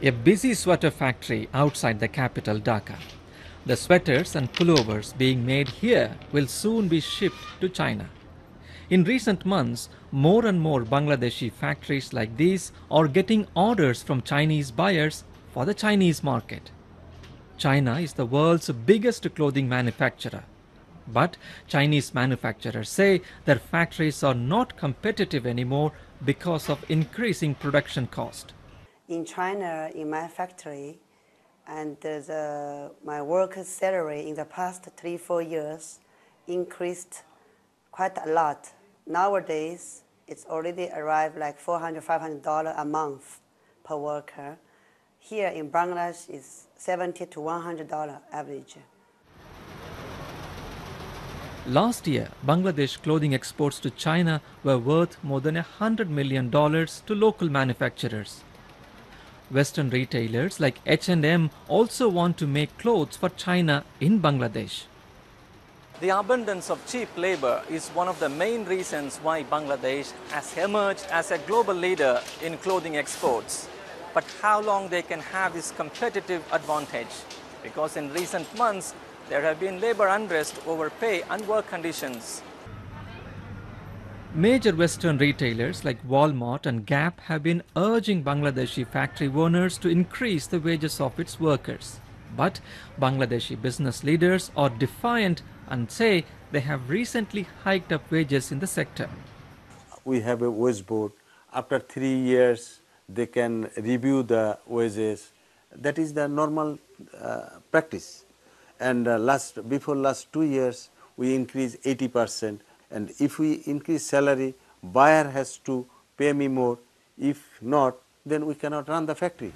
A busy sweater factory outside the capital Dhaka. The sweaters and pullovers being made here will soon be shipped to China. In recent months, more and more Bangladeshi factories like these are getting orders from Chinese buyers for the Chinese market. China is the world's biggest clothing manufacturer. But Chinese manufacturers say their factories are not competitive anymore because of increasing production cost. In China, in my factory, and my worker's salary in the past 3-4 years increased quite a lot. Nowadays, it's already arrived like $400–500 a month per worker. Here in Bangladesh, it's $70 to $100 average. Last year, Bangladesh clothing exports to China were worth more than $100 million to local manufacturers. Western retailers like H&M also want to make clothes for China in Bangladesh. The abundance of cheap labor is one of the main reasons why Bangladesh has emerged as a global leader in clothing exports. But how long they can have this competitive advantage? Because in recent months, there have been labor unrest over pay and work conditions. Major Western retailers like Walmart and Gap have been urging Bangladeshi factory owners to increase the wages of its workers. But Bangladeshi business leaders are defiant and say they have recently hiked up wages in the sector. We have a wage board. After 3 years, they can review the wages. That is the normal practice. And before last 2 years, we increased 80%. And if we increase salary, buyer has to pay me more. If not, then we cannot run the factory.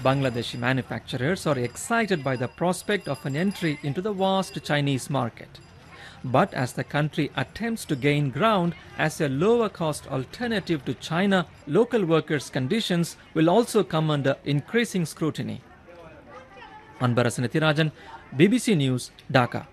Bangladeshi manufacturers are excited by the prospect of an entry into the vast Chinese market. But as the country attempts to gain ground as a lower-cost alternative to China, local workers' conditions will also come under increasing scrutiny. Anbarasan Ethirajan, BBC News, Dhaka.